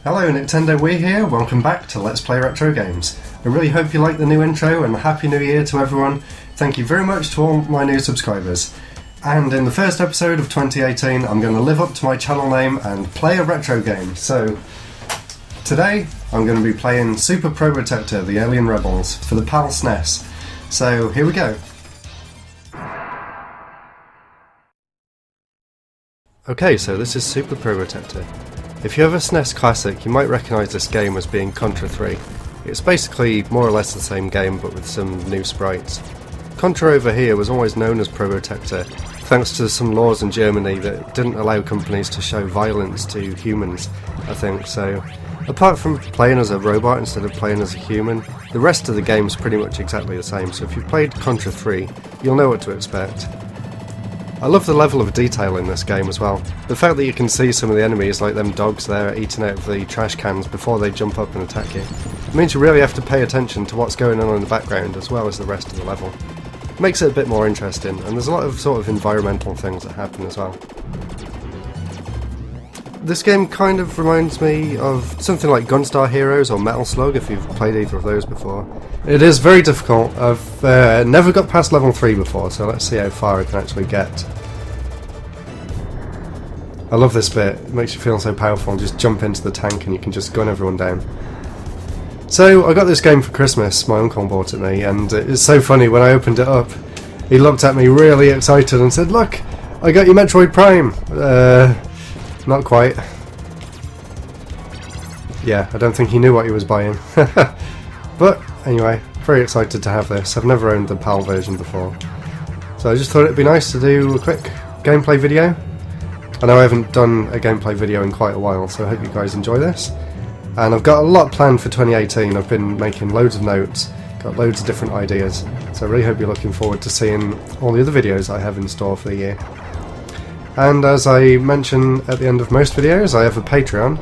Hello Nintendo, we're here. Welcome back to Let's Play Retro Games. I really hope you like the new intro and Happy New Year to everyone. Thank you very much to all my new subscribers. And in the first episode of 2018 I'm going to live up to my channel name and play a retro game. So today I'm going to be playing Super Probotector, the Alien Rebels for the PAL SNES. So here we go. Okay, so this is Super Probotector. If you have a SNES Classic, you might recognise this game as being Contra 3. It's basically more or less the same game, but with some new sprites. Contra over here was always known as Probotector, thanks to some laws in Germany that didn't allow companies to show violence to humans, I think, so apart from playing as a robot instead of playing as a human, the rest of the game is pretty much exactly the same, so if you've played Contra 3, you'll know what to expect. I love the level of detail in this game as well. The fact that you can see some of the enemies, like them dogs there eating out of the trash cans before they jump up and attack you, it means you really have to pay attention to what's going on in the background as well as the rest of the level. It makes it a bit more interesting, and there's a lot of sort of environmental things that happen as well. This game kind of reminds me of something like Gunstar Heroes or Metal Slug, if you've played either of those before. It is very difficult. I've never got past level 3 before, so let's see how far I can actually get. I love this bit, it makes you feel so powerful, just jump into the tank and you can just gun everyone down. So I got this game for Christmas, my uncle bought it me, and it's so funny, when I opened it up, he looked at me really excited and said, "Look, I got you Metroid Prime." Not quite. Yeah, I don't think he knew what he was buying. But anyway, very excited to have this. I've never owned the PAL version before. So I just thought it'd be nice to do a quick gameplay video. I know I haven't done a gameplay video in quite a while, so I hope you guys enjoy this. And I've got a lot planned for 2018. I've been making loads of notes, got loads of different ideas. So I really hope you're looking forward to seeing all the other videos I have in store for the year. And as I mention at the end of most videos, I have a Patreon,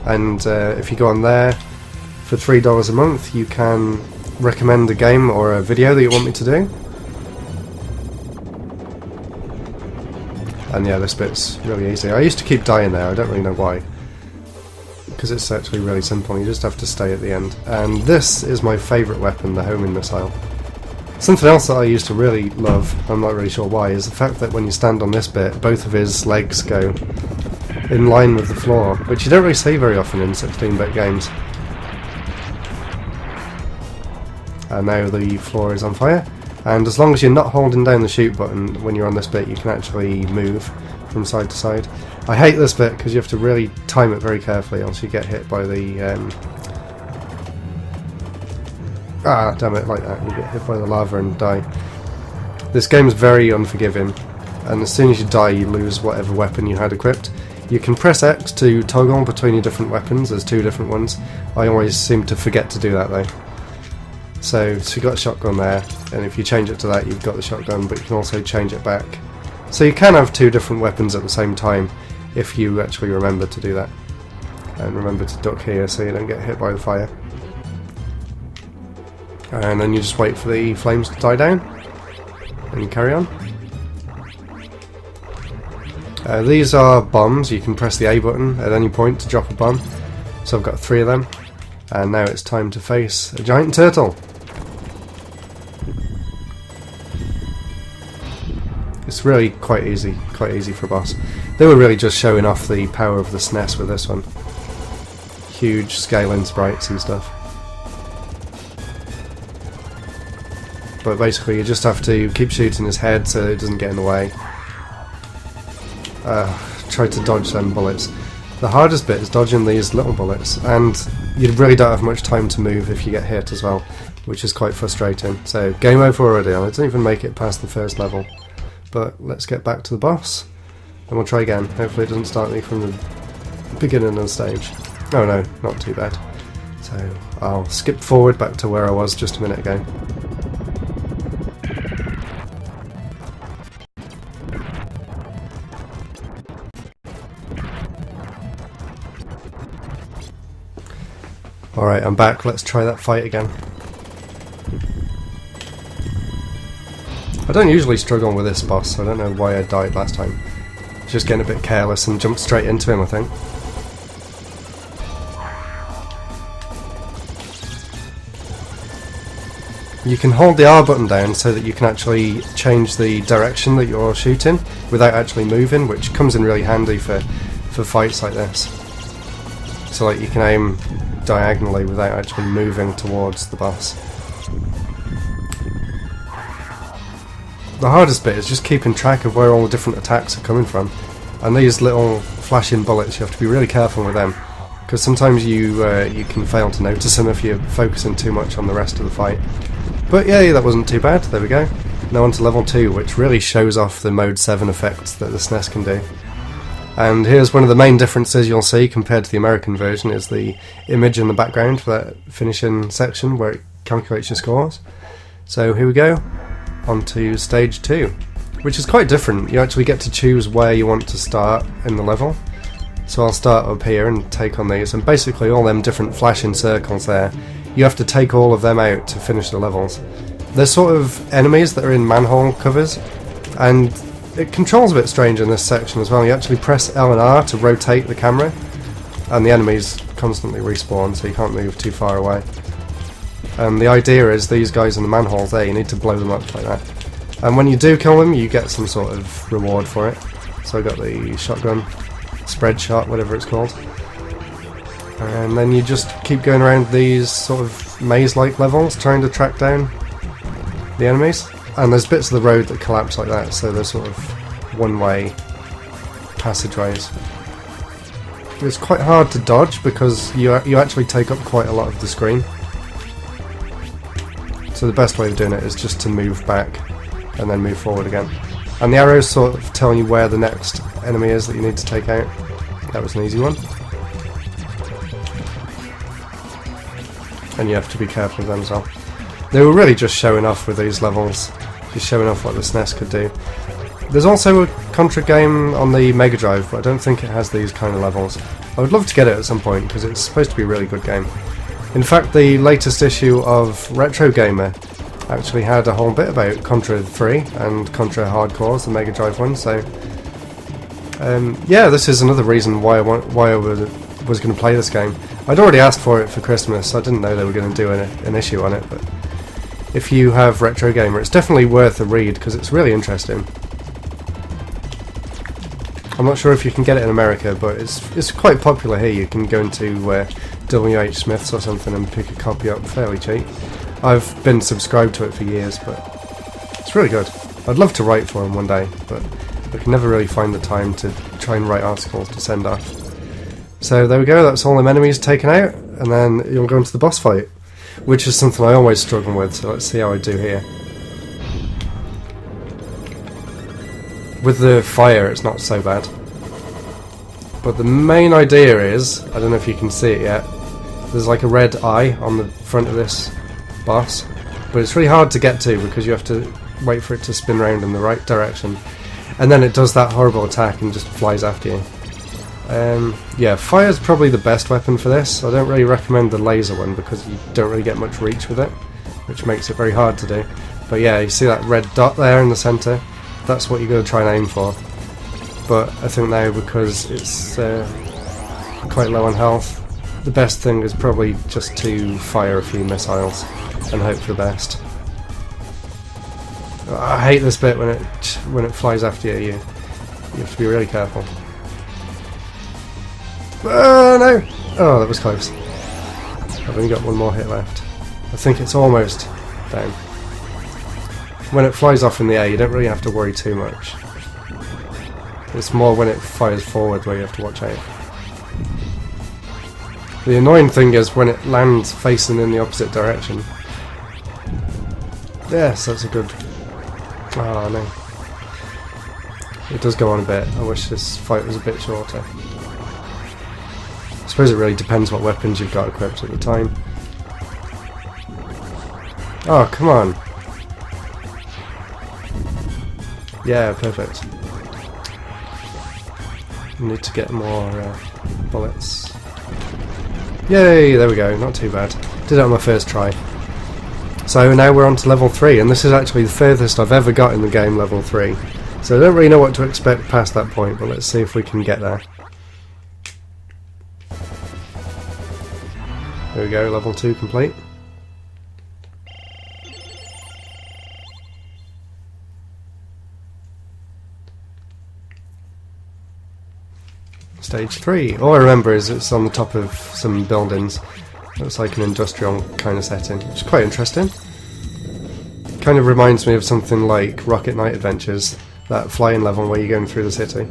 and if you go on there for $3 a month, you can recommend a game or a video that you want me to do. And yeah, this bit's really easy. I used to keep dying there, I don't really know why. Because it's actually really simple, you just have to stay at the end. And this is my favourite weapon, the homing missile. Something else that I used to really love, I'm not really sure why, is the fact that when you stand on this bit, both of his legs go in line with the floor, which you don't really see very often in 16-bit games. And now the floor is on fire, and as long as you're not holding down the shoot button when you're on this bit, you can actually move from side to side. I hate this bit because you have to really time it very carefully, else you get hit by the damn it, like that. You get hit by the lava and die. This game is very unforgiving, and as soon as you die you lose whatever weapon you had equipped. You can press X to toggle between your different weapons, there's 2 different ones. I always seem to forget to do that though. So you've got a shotgun there, and if you change it to that you've got the shotgun, but you can also change it back. So you can have 2 different weapons at the same time if you actually remember to do that. And remember to duck here so you don't get hit by the fire. And then you just wait for the flames to die down, and you carry on. These are bombs. You can press the A button at any point to drop a bomb. So I've got 3 of them, and now it's time to face a giant turtle. It's really quite easy for a boss. They were really just showing off the power of the SNES with this one. Huge scaling sprites and stuff. But basically you just have to keep shooting his head so it doesn't get in the way. Try to dodge them bullets. The hardest bit is dodging these little bullets, and you really don't have much time to move if you get hit as well, which is quite frustrating. So game over already, I didn't even make it past the first level. But let's get back to the boss, and we'll try again. Hopefully it doesn't start me from the beginning of the stage. Oh no, not too bad. So I'll skip forward back to where I was just a minute ago. Alright, I'm back, let's try that fight again. I don't usually struggle with this boss, so I don't know why I died last time. Just getting a bit careless and jumped straight into him, I think. You can hold the R button down so that you can actually change the direction that you're shooting without actually moving, which comes in really handy for fights like this. So like you can aim diagonally without actually moving towards the boss. The hardest bit is just keeping track of where all the different attacks are coming from, and these little flashing bullets, you have to be really careful with them, because sometimes you can fail to notice them if you're focusing too much on the rest of the fight. But yay, that wasn't too bad. There we go. Now on to level 2, which really shows off the Mode 7 effects that the SNES can do. And here's one of the main differences you'll see compared to the American version, is the image in the background for that finishing section where it calculates your scores. So here we go, on to stage 2, which is quite different. You actually get to choose where you want to start in the level. So I'll start up here and take on these, and basically all them different flashing circles there, you have to take all of them out to finish the levels. They're sort of enemies that are in manhole covers, and it controls a bit strange in this section as well. You actually press L and R to rotate the camera, and the enemies constantly respawn, so you can't move too far away. And the idea is these guys in the manholes there, you need to blow them up like that. And when you do kill them, you get some sort of reward for it. So I got the shotgun, spread shot, whatever it's called. And then you just keep going around these sort of maze-like levels, trying to track down the enemies. And there's bits of the road that collapse like that, so they're sort of one-way passageways. It's quite hard to dodge because you actually take up quite a lot of the screen. So the best way of doing it is just to move back and then move forward again. And the arrows sort of tell you where the next enemy is that you need to take out. That was an easy one. And you have to be careful of them as well. They were really just showing off with these levels, just showing off what the SNES could do. There's also a Contra game on the Mega Drive, but I don't think it has these kind of levels. I would love to get it at some point because it's supposed to be a really good game. In fact, the latest issue of Retro Gamer actually had a whole bit about Contra 3 and Contra Hardcores, the Mega Drive one, so yeah, this is another reason why I was going to play this game. I'd already asked for it for Christmas, so I didn't know they were going to do an issue on it, but if you have Retro Gamer, it's definitely worth a read because it's really interesting. I'm not sure if you can get it in America, but it's quite popular here. You can go into WH Smith's or something and pick a copy up fairly cheap. I've been subscribed to it for years, but it's really good. I'd love to write for him one day, but I can never really find the time to try and write articles to send off. So there we go, that's all them enemies taken out, and then you'll go into the boss fight, which is something I always struggle with, so let's see how I do here. With the fire it's not so bad. But the main idea is, I don't know if you can see it yet, there's like a red eye on the front of this boss, but it's really hard to get to because you have to wait for it to spin around in the right direction, and then it does that horrible attack and just flies after you. Yeah, fire's probably the best weapon for this. I don't really recommend the laser one because you don't really get much reach with it, which makes it very hard to do. But yeah, you see that red dot there in the centre? That's what you're going to try and aim for. But I think now, because it's quite low on health, the best thing is probably just to fire a few missiles and hope for the best. I hate this bit when it flies after you. You have to be really careful. Oh no! Oh, that was close. I've only got one more hit left. I think it's almost down. When it flies off in the air, you don't really have to worry too much. It's more when it fires forward where you have to watch out. The annoying thing is when it lands facing in the opposite direction. Yes, that's a good... Oh no. It does go on a bit. I wish this fight was a bit shorter. I suppose it really depends what weapons you've got equipped at the time. Oh, come on. Yeah, perfect. Need to get more bullets. Yay, there we go, not too bad. Did it on my first try. So now we're on to level 3, and this is actually the furthest I've ever got in the game, level 3. So I don't really know what to expect past that point, but let's see if we can get there. There we go, level 2 complete. Stage 3. All I remember is it's on the top of some buildings. Looks like an industrial kind of setting, which is quite interesting. Kind of reminds me of something like Rocket Knight Adventures, that flying level where you're going through the city.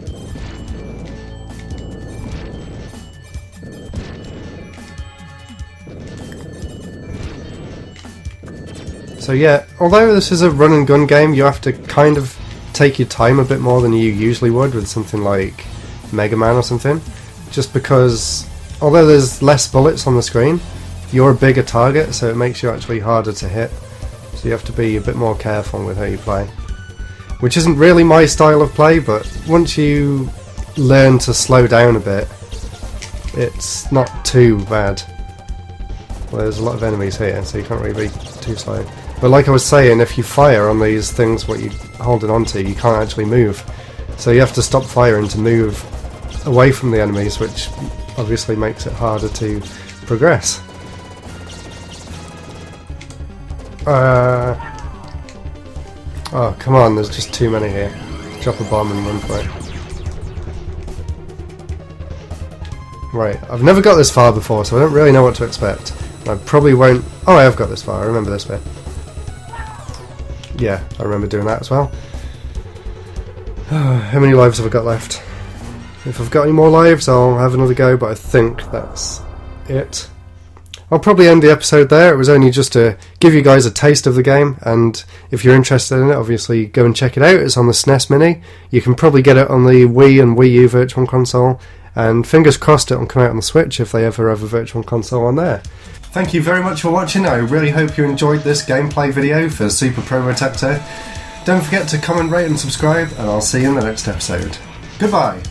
So yeah, although this is a run and gun game, you have to kind of take your time a bit more than you usually would with something like Mega Man or something, just because although there's less bullets on the screen, you're a bigger target, so it makes you actually harder to hit, so you have to be a bit more careful with how you play, which isn't really my style of play, but once you learn to slow down a bit, it's not too bad. Well, there's a lot of enemies here, so you can't really be too slow. But like I was saying, if you fire on these things what you're holding onto, you can't actually move, so you have to stop firing to move away from the enemies, which obviously makes it harder to progress. Oh, come on, there's just too many here. Drop a bomb and run for it. Right, I've never got this far before, so I don't really know what to expect. I probably won't... Oh, I have got this far, I remember this bit. Yeah, I remember doing that as well. How many lives have I got left? If I've got any more lives, I'll have another go, but I think that's it. I'll probably end the episode there. It was only just to give you guys a taste of the game, and if you're interested in it, obviously go and check it out. It's on the SNES Mini. You can probably get it on the Wii and Wii U Virtual Console, and fingers crossed it'll come out on the Switch if they ever have a Virtual Console on there. Thank you very much for watching. I really hope you enjoyed this gameplay video for Super Probotector. Don't forget to comment, rate and subscribe, and I'll see you in the next episode. Goodbye!